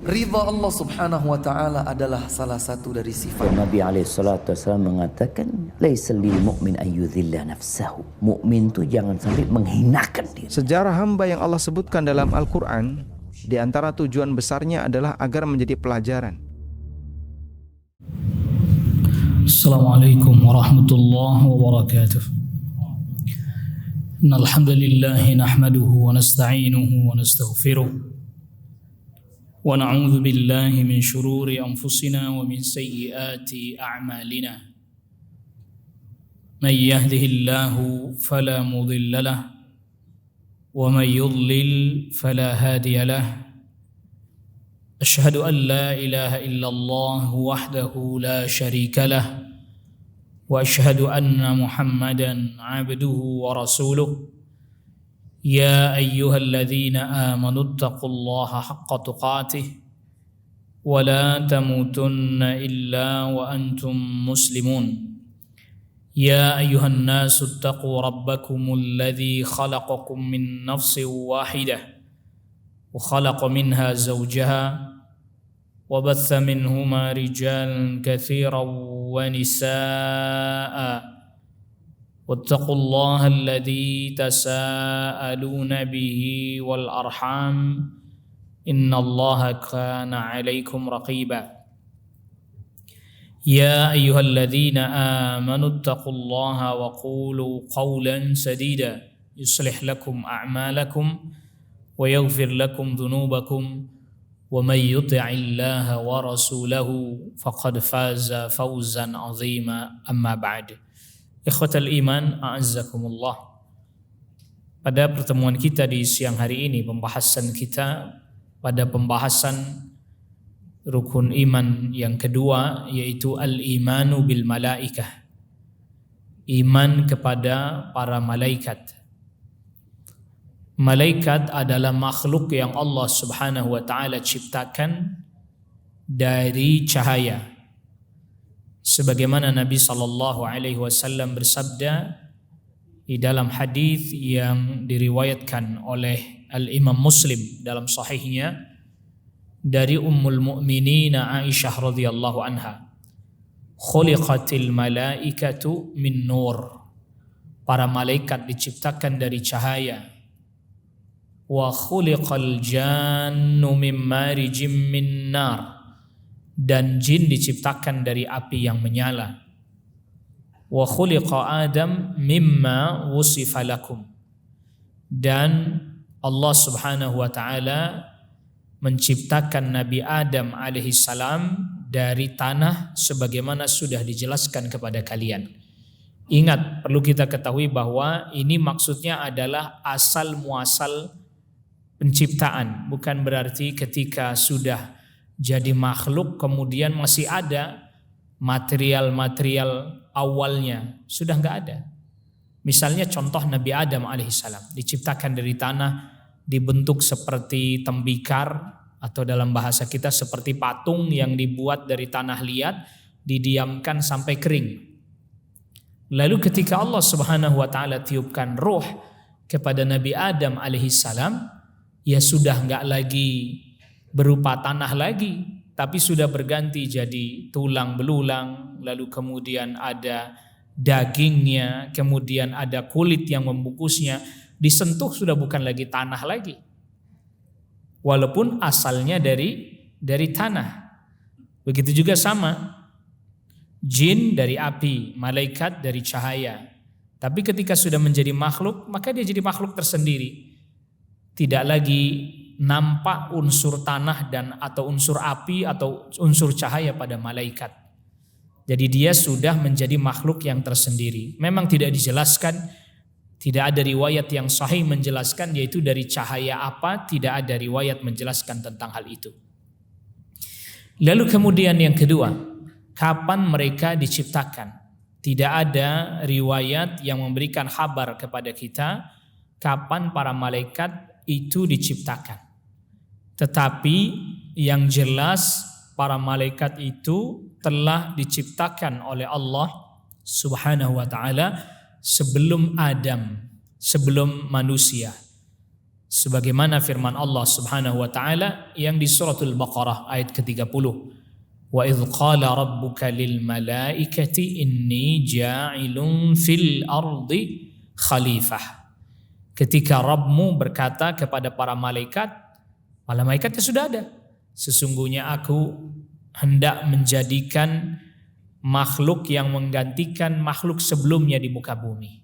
Ridha Allah subhanahu wa ta'ala adalah salah satu dari sifat. Nabi SAW mengatakan, laisa lil mu'min ayyudhilla nafsahu. Mukmin itu jangan sampai menghinakan diri. Sejarah hamba yang Allah sebutkan dalam Al-Quran, di antara tujuan besarnya adalah agar menjadi pelajaran. Assalamualaikum warahmatullahi wabarakatuh. Innal hamdalillah nahmaduhu wa nasta'inuhu wa nastaghfiruh wa na'udzu billahi min shururi anfusina wa min sayyiati a'malina. May yahdihillahu fala mudilla lahu wa may yudlil fala hadiya lahu. Asyhadu an la ilaha illallah wahdahu la syarika lah wa asyhadu anna Muhammadan abduhu wa rasuluh. Ya ayyuhalladzina amanu taqullaha haqqa tuqatih wa la tamutunna illa wa antum muslimun. Ya ayyuhan nasu taqu rabbakumul ladzi khalaqakum min nafsin wahidah wa khalaqa minha zawjaha وبث منهما رجالا كثيرا ونساء واتقوا الله الذي تساءلون به والأرحام إن الله كان عليكم رقيبا يا أيها الذين آمنوا اتقوا الله وقولوا قولا سديدا يصلح لكم أعمالكم ويغفر لكم ذنوبكم ومن يطع الله ورسوله فقد فاز فوزا عظيما أما بعد. Ikhwatal iman, a'azzakumullah. Pada pertemuan kita di siang hari ini, pembahasan kita pada pembahasan rukun iman yang kedua, yaitu al-imanu bil malaikah, iman kepada para malaikat. Malaikat adalah makhluk yang Allah subhanahu wa ta'ala ciptakan dari cahaya. Sebagaimana Nabi SAW bersabda di dalam hadis yang diriwayatkan oleh Al-Imam Muslim dalam sahihnya dari Ummul Mu'minin Aisyah radhiyallahu anha. Khuliqatil malaikatu min nur. Para malaikat diciptakan dari cahaya. Wa khuliqal jannu min marijim min nar, dan jin diciptakan dari api yang menyala. Wa khuliqa Adam mimma wusifa lakum, dan Allah subhanahu wa ta'ala menciptakan Nabi Adam alaihi salam dari tanah sebagaimana sudah dijelaskan kepada kalian. Ingat, perlu kita ketahui bahwa ini maksudnya adalah asal muasal penciptaan, bukan berarti ketika sudah jadi makhluk kemudian masih ada material-material awalnya, sudah nggak ada. Misalnya contoh Nabi Adam alaihissalam diciptakan dari tanah, dibentuk seperti tembikar atau dalam bahasa kita seperti patung yang dibuat dari tanah liat, didiamkan sampai kering. Lalu ketika Allah subhanahu wa ta'ala tiupkan ruh kepada Nabi Adam alaihissalam, ya sudah nggak lagi berupa tanah lagi, tapi sudah berganti jadi tulang belulang, lalu kemudian ada dagingnya, kemudian ada kulit yang membungkusnya, disentuh sudah bukan lagi tanah lagi. Walaupun asalnya dari tanah. Begitu juga sama, jin dari api, malaikat dari cahaya. Tapi ketika sudah menjadi makhluk, maka dia jadi makhluk tersendiri. Tidak lagi nampak unsur tanah dan atau unsur api atau unsur cahaya pada malaikat. Jadi dia sudah menjadi makhluk yang tersendiri. Memang tidak dijelaskan, tidak ada riwayat yang sahih menjelaskan yaitu dari cahaya apa, tidak ada riwayat menjelaskan tentang hal itu. Lalu kemudian yang kedua, kapan mereka diciptakan? Tidak ada riwayat yang memberikan kabar kepada kita kapan para malaikat itu diciptakan. Tetapi yang jelas para malaikat itu telah diciptakan oleh Allah subhanahu wa ta'ala sebelum Adam, sebelum manusia. Sebagaimana firman Allah Subhanahu wa taala yang di suratul Baqarah ayat ke-30. Wa idz qala rabbuka lil malaikati inni ja'ilun fil ardi khalifah. Ketika Rabbmu berkata kepada para malaikatnya sudah ada. Sesungguhnya aku hendak menjadikan makhluk yang menggantikan makhluk sebelumnya di muka bumi.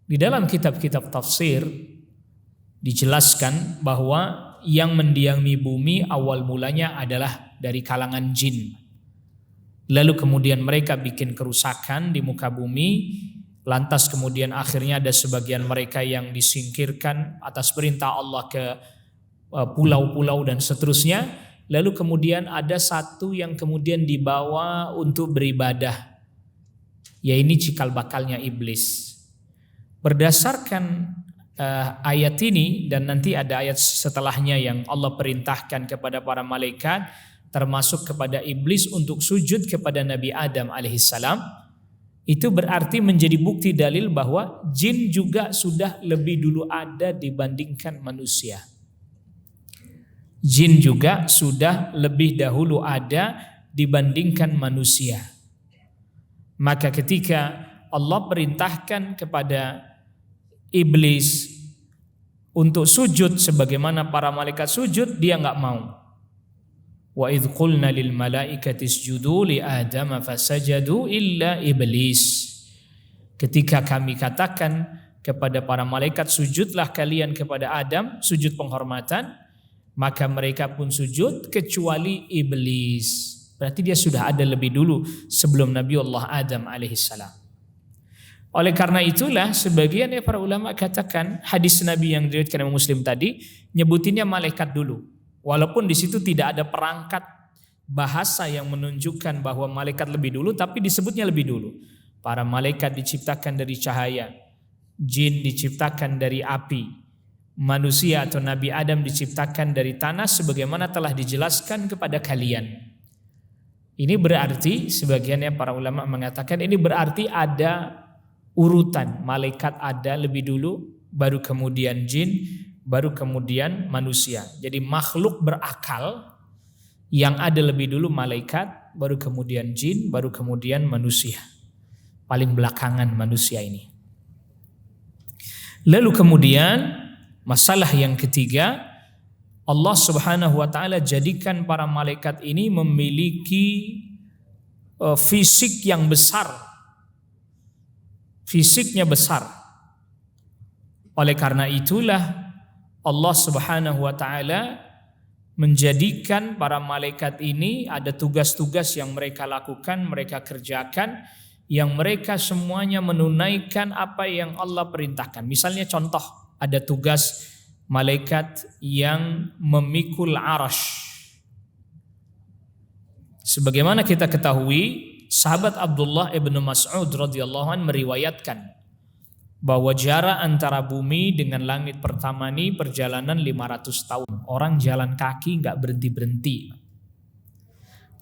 Di dalam kitab-kitab tafsir dijelaskan bahwa yang mendiami bumi awal mulanya adalah dari kalangan jin. Lalu kemudian mereka bikin kerusakan di muka bumi, lantas kemudian akhirnya ada sebagian mereka yang disingkirkan atas perintah Allah ke pulau-pulau dan seterusnya. Lalu kemudian ada satu yang kemudian dibawa untuk beribadah, yaitu cikal bakalnya iblis. Berdasarkan ayat ini dan nanti ada ayat setelahnya yang Allah perintahkan kepada para malaikat termasuk kepada iblis untuk sujud kepada Nabi Adam alaihissalam, itu berarti menjadi bukti dalil bahwa jin juga sudah lebih dulu ada dibandingkan manusia. Jin juga sudah lebih dahulu ada dibandingkan manusia. Maka ketika Allah perintahkan kepada iblis untuk sujud sebagaimana para malaikat sujud, dia enggak mau. Wa idz qulna lil malaikati isjudu li adama fasajadu illa iblis. Ketika kami katakan kepada para malaikat sujudlah kalian kepada Adam, sujud penghormatan, maka mereka pun sujud kecuali iblis. Berarti dia sudah ada lebih dulu sebelum Nabi Allah Adam alaihissalam. Oleh karena itulah sebagian para ulama katakan hadis Nabi yang diriwayatkan Imam Muslim tadi nyebutinnya malaikat dulu. Walaupun di situ tidak ada perangkat bahasa yang menunjukkan bahwa malaikat lebih dulu, tapi disebutnya lebih dulu. Para malaikat diciptakan dari cahaya, jin diciptakan dari api, manusia atau Nabi Adam diciptakan dari tanah sebagaimana telah dijelaskan kepada kalian. Ini berarti sebagiannya para ulama mengatakan ini berarti ada urutan, malaikat ada lebih dulu, baru kemudian jin, baru kemudian manusia. Jadi makhluk berakal yang ada lebih dulu malaikat, baru kemudian jin, baru kemudian manusia. Paling belakangan manusia ini. Lalu kemudian masalah yang ketiga, Allah Subhanahu wa taala jadikan para malaikat ini memiliki fisik yang besar. Fisiknya besar. Oleh karena itulah Allah Subhanahu wa taala menjadikan para malaikat ini ada tugas-tugas yang mereka lakukan, mereka kerjakan, yang mereka semuanya menunaikan apa yang Allah perintahkan. Misalnya contoh, ada tugas malaikat yang memikul arasy. Sebagaimana kita ketahui, sahabat Abdullah ibn Mas'ud radhiyallahu anhu meriwayatkan bahwa jarak antara bumi dengan langit pertama ini perjalanan 500 tahun. Orang jalan kaki nggak berhenti-berhenti.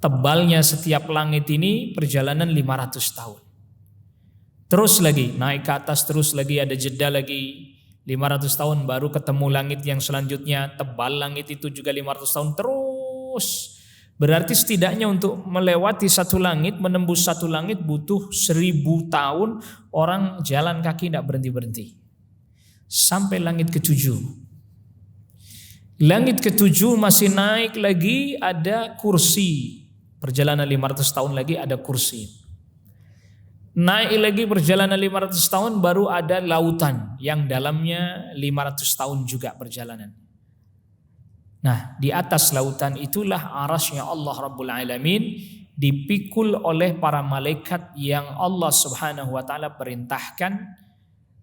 Tebalnya setiap langit ini perjalanan 500 tahun. Terus lagi naik ke atas, terus lagi ada jeda lagi 500 tahun baru ketemu langit yang selanjutnya. Tebal langit itu juga 500 tahun terus. Berarti setidaknya untuk melewati satu langit, menembus satu langit butuh 1000 tahun. Orang jalan kaki tidak berhenti-berhenti sampai langit ke-7. Langit ke-7 masih naik lagi, ada kursi. Perjalanan 500 tahun lagi ada kursi. Naik lagi perjalanan 500 tahun baru ada lautan yang dalamnya 500 tahun juga perjalanan. Nah, di atas lautan itulah arasy-Nya Allah Rabbul Alamin dipikul oleh para malaikat yang Allah Subhanahu wa taala perintahkan,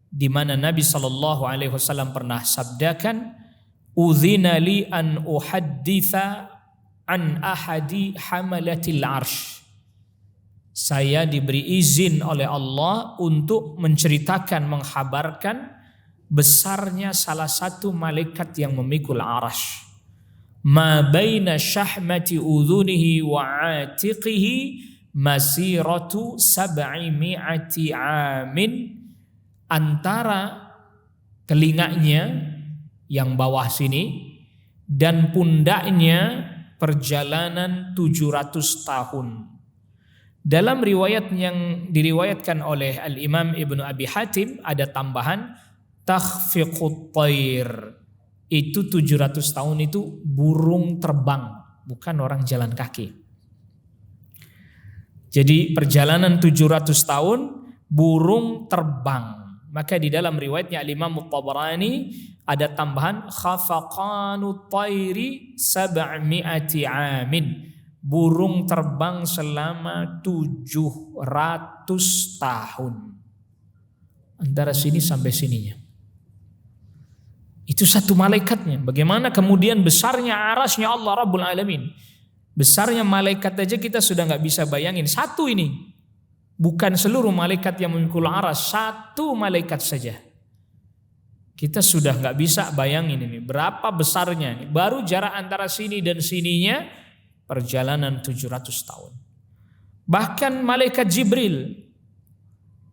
di mana Nabi sallallahu alaihi wasallam pernah sabdakan, "Udzina li an uhadditsa an ahadi hamalatil arsy." Saya diberi izin oleh Allah untuk menceritakan, menghabarkan besarnya salah satu malaikat yang memikul arasy. Ma baina syahmati udhunihi wa atiqihi masiratu 700 amin. Antara telinganya yang bawah sini, dan pundaknya perjalanan 700 tahun. Dalam riwayat yang diriwayatkan oleh Al-Imam Ibnu Abi Hatim ada tambahan takhfiqut thair. Itu 700 tahun itu burung terbang, bukan orang jalan kaki. Jadi perjalanan 700 tahun burung terbang. Maka di dalam riwayatnya Al-Imam Tabarani ada tambahan khafaqanu thairi 700 amin. Burung terbang selama 700 tahun. Antara sini sampai sininya. Itu satu malaikatnya. Bagaimana kemudian besarnya arasnya Allah Rabbul Alamin. Besarnya malaikat aja kita sudah gak bisa bayangin. Satu ini. Bukan seluruh malaikat yang memikul aras. Satu malaikat saja. Kita sudah gak bisa bayangin ini. Berapa besarnya. Baru jarak antara sini dan sininya. Perjalanan 700 tahun. Bahkan malaikat Jibril.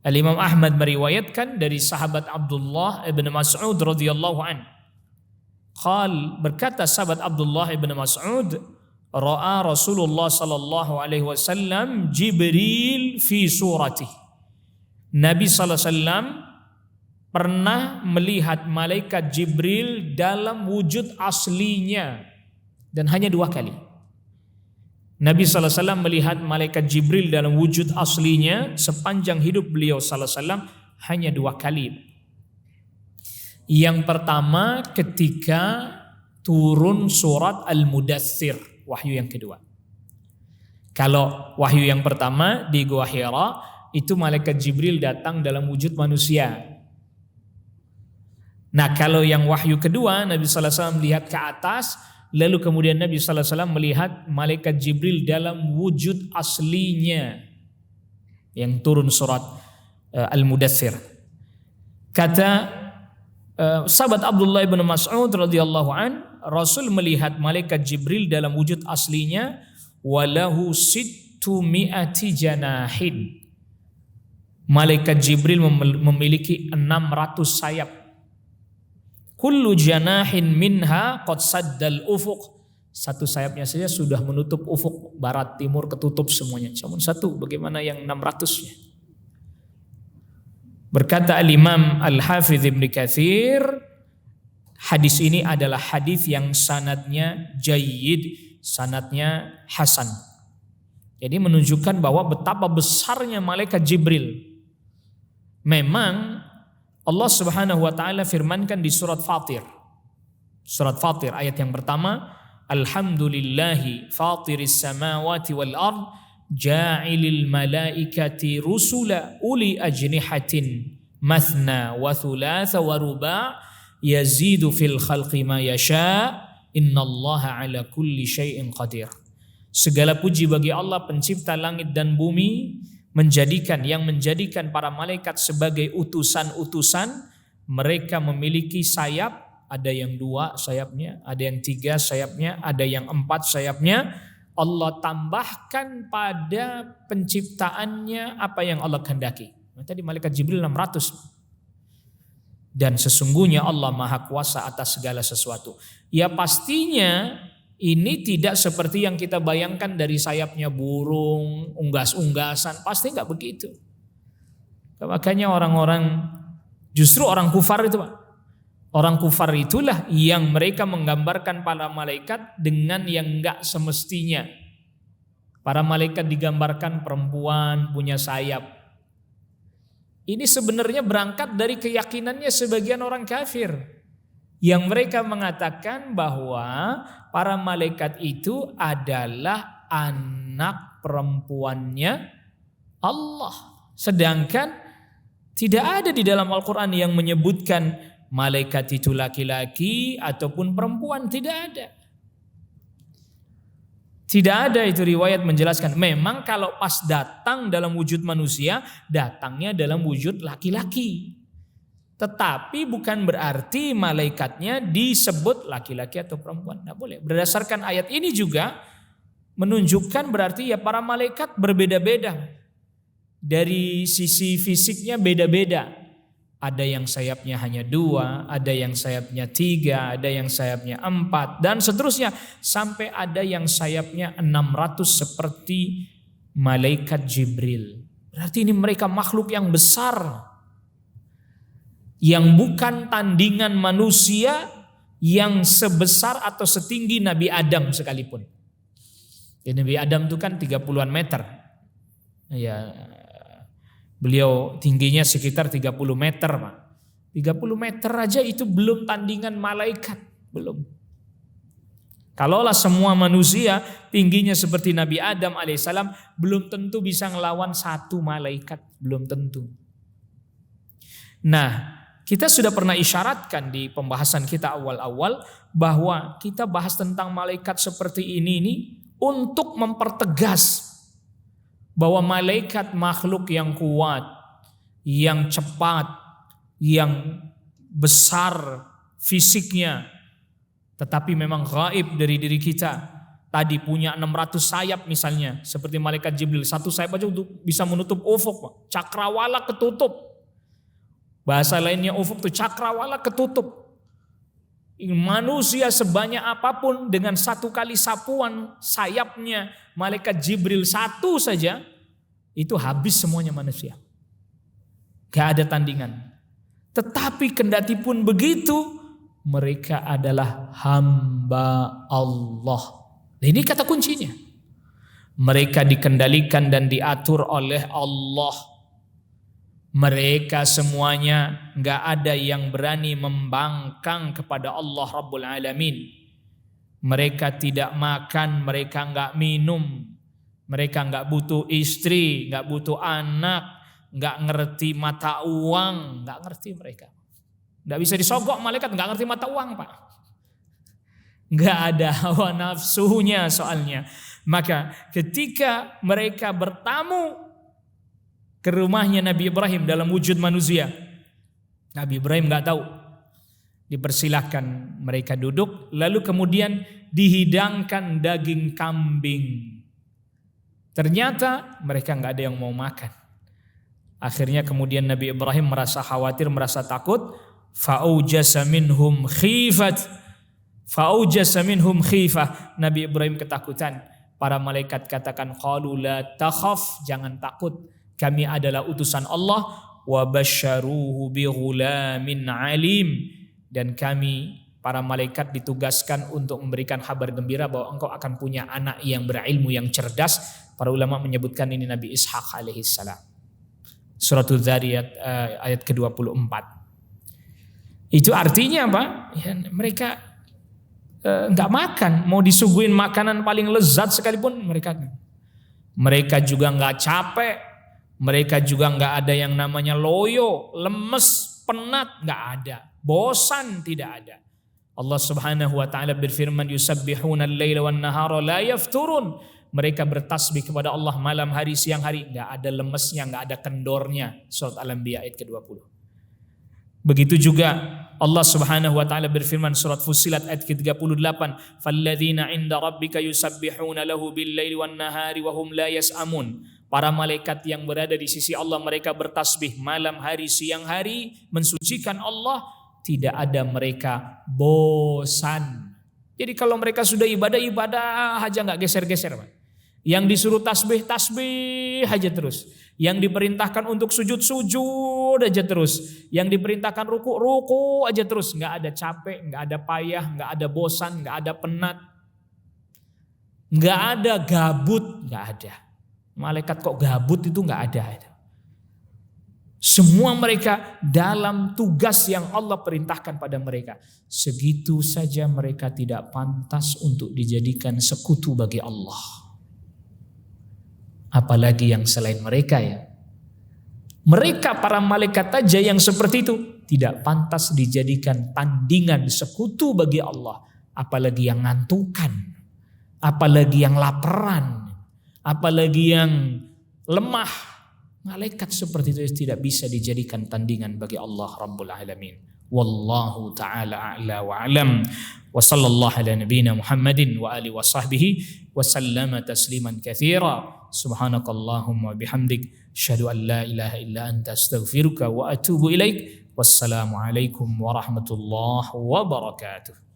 Al-Imam Ahmad meriwayatkan dari sahabat Abdullah ibn Mas'ud radhiyallahu an. Berkata sahabat Abdullah ibn Mas'ud, ra'a Rasulullah sallallahu alaihi wasallam Jibril fi surati. Nabi sallallahu alaihi wasallam pernah melihat malaikat Jibril dalam wujud aslinya, dan hanya 2 kali. Nabi sallallahu alaihi wasallam melihat malaikat Jibril dalam wujud aslinya sepanjang hidup beliau sallallahu alaihi wasallam hanya 2 kali. Yang pertama ketika turun surat Al-Mudaththir, wahyu yang kedua. Kalau wahyu yang pertama di Gua Hira, itu malaikat Jibril datang dalam wujud manusia. Nah, kalau yang wahyu kedua, Nabi sallallahu alaihi wasallam melihat ke atas, lalu kemudian Nabi sallallahu alaihi wasallam melihat malaikat Jibril dalam wujud aslinya yang turun surat Al-Mudaththir. Kata sahabat Abdullah bin Mas'ud radhiyallahu an, Rasul melihat malaikat Jibril dalam wujud aslinya, walahu 600 janahin. Malaikat Jibril memiliki 600 sayap. Kullu janahin minha qad saddal ufuq. Satu sayapnya saja sudah menutup ufuk, barat, timur ketutup semuanya. Namun satu, bagaimana yang 600-nya? Berkata Al-Imam Al-Hafidh Ibn Katsir, hadis ini adalah hadis yang sanadnya jayyid, sanadnya hasan. Jadi menunjukkan bahwa betapa besarnya malaikat Jibril. Memang Allah Subhanahu wa taala firmankan di surat Fatir. Surat Fatir ayat yang pertama, Alhamdulillahi fatiris samawati wal ard ja'ilil malaikati rusula uli ajnihatin mathna wa thulatha wa ruba' yazidu fil khalqi ma yasha innallaha ala kulli syai'in qadir. Segala puji bagi Allah pencipta langit dan bumi, yang menjadikan para malaikat sebagai utusan-utusan. Mereka memiliki sayap, ada yang 2 sayapnya, ada yang 3 sayapnya, ada yang 4 sayapnya. Allah tambahkan pada penciptaannya apa yang Allah kehendaki. Tadi malaikat Jibril 600. Dan sesungguhnya Allah Maha Kuasa atas segala sesuatu. Ya pastinya ini tidak seperti yang kita bayangkan dari sayapnya burung, unggas-unggasan. Pasti enggak begitu. Makanya justru orang kufar itu Pak. Orang kufar itulah yang mereka menggambarkan para malaikat dengan yang enggak semestinya. Para malaikat digambarkan perempuan punya sayap. Ini sebenarnya berangkat dari keyakinannya sebagian orang kafir. Yang mereka mengatakan bahwa para malaikat itu adalah anak perempuannya Allah. Sedangkan tidak ada di dalam Al-Quran yang menyebutkan malaikat itu laki-laki ataupun perempuan, tidak ada. Tidak ada itu riwayat menjelaskan. Memang kalau pas datang dalam wujud manusia, datangnya dalam wujud laki-laki. Tetapi bukan berarti malaikatnya disebut laki-laki atau perempuan. Tidak boleh. Berdasarkan ayat ini juga menunjukkan berarti ya para malaikat berbeda-beda. Dari sisi fisiknya beda-beda. ada yang sayapnya hanya 2, ada yang sayapnya 3, ada yang sayapnya 4, dan seterusnya. Sampai ada yang sayapnya 600 seperti malaikat Jibril. Berarti ini mereka makhluk yang besar, yang bukan tandingan manusia yang sebesar atau setinggi Nabi Adam sekalipun. Ya, Nabi Adam itu kan 30-an meter. Ya, beliau tingginya sekitar 30 meter, Pak. 30 meter aja itu belum tandingan malaikat, belum. Kalaulah semua manusia tingginya seperti Nabi Adam alaihissalam, belum tentu bisa ngelawan satu malaikat, belum tentu. Nah, kita sudah pernah isyaratkan di pembahasan kita awal-awal bahwa kita bahas tentang malaikat seperti ini untuk mempertegas bahwa malaikat makhluk yang kuat, yang cepat, yang besar fisiknya, tetapi memang gaib dari diri kita. Tadi punya 600 sayap misalnya, seperti malaikat Jibril, satu sayap aja untuk bisa menutup ufuk, Pak. Cakrawala ketutup. Bahasa lainnya ufuk itu cakrawala ketutup. Manusia sebanyak apapun dengan satu kali sapuan sayapnya malaikat Jibril satu saja, itu habis semuanya manusia. Gak ada tandingan. Tetapi kendati pun begitu, mereka adalah hamba Allah. Ini kata kuncinya. Mereka dikendalikan dan diatur oleh Allah. Mereka semuanya gak ada yang berani membangkang kepada Allah Rabbul Alamin. Mereka tidak makan, mereka gak minum. Mereka gak butuh istri, gak butuh anak, gak ngerti mata uang, gak ngerti mereka. Gak bisa disogok malaikat, gak ngerti mata uang, Pak. Gak ada hawa nafsunya soalnya. Maka ketika mereka bertamu ke rumahnya Nabi Ibrahim dalam wujud manusia, Nabi Ibrahim gak tahu. Dipersilahkan mereka duduk, lalu kemudian dihidangkan daging kambing. Ternyata mereka gak ada yang mau makan. Akhirnya kemudian Nabi Ibrahim merasa khawatir, merasa takut. Fa'aujasa minhum khifah. Nabi Ibrahim ketakutan. Para malaikat katakan, qalu la takhaf, jangan takut. Kami adalah utusan Allah, wa basyaruhu bi ghulamin alim, dan kami para malaikat ditugaskan untuk memberikan kabar gembira bahwa engkau akan punya anak yang berilmu, yang cerdas. Para ulama menyebutkan ini Nabi Ishaq alaihissalam. Suratul Dzariyat ayat ke-24. Itu artinya apa? Ya, mereka enggak makan, mau disuguhin makanan paling lezat sekalipun mereka juga enggak capek. Mereka juga enggak ada yang namanya loyo, lemes, penat, enggak ada. Bosan tidak ada. Allah Subhanahu wa taala berfirman, yusabbihuna al-laila wan nahara la yafturun. Mereka bertasbih kepada Allah malam hari siang hari, enggak ada lemesnya, enggak ada kendornya. Surat Al-Anbiya ayat ke-20. Begitu juga Allah Subhanahu wa taala berfirman surat Fussilat ayat ke-38, "Falladzina 'inda rabbika yusabbihuna lahu bil-laili wan-nahari wa hum la yas'amun." Para malaikat yang berada di sisi Allah, mereka bertasbih malam hari siang hari mensucikan Allah, tidak ada mereka bosan. Jadi kalau mereka sudah ibadah aja enggak geser-geser, Pak. Yang disuruh tasbih aja terus. Yang diperintahkan untuk sujud aja terus. Yang diperintahkan ruku aja terus. Nggak ada capek, nggak ada payah, nggak ada bosan, nggak ada penat, nggak ada gabut, nggak ada. Malaikat kok gabut itu nggak ada. Semua mereka dalam tugas yang Allah perintahkan pada mereka. Segitu saja mereka tidak pantas untuk dijadikan sekutu bagi Allah. Apalagi yang selain mereka ya. Mereka para malaikat aja yang seperti itu tidak pantas dijadikan tandingan sekutu bagi Allah. Apalagi yang ngantukan, apalagi yang laparan, apalagi yang lemah. Malaikat seperti itu tidak bisa dijadikan tandingan bagi Allah Rabbul Alamin. Wallahu ta'ala a'la wa a'lam. Wa sallallahu ala nabiyyina Muhammadin wa alihi wa sahbihi wa sallama tasliman katsira. Subhanakallahumma bihamdik, asyhadu an la ilaha illa anta astaghfiruka wa atubu ilaik. Wassalamualaikum warahmatullahi wabarakatuh.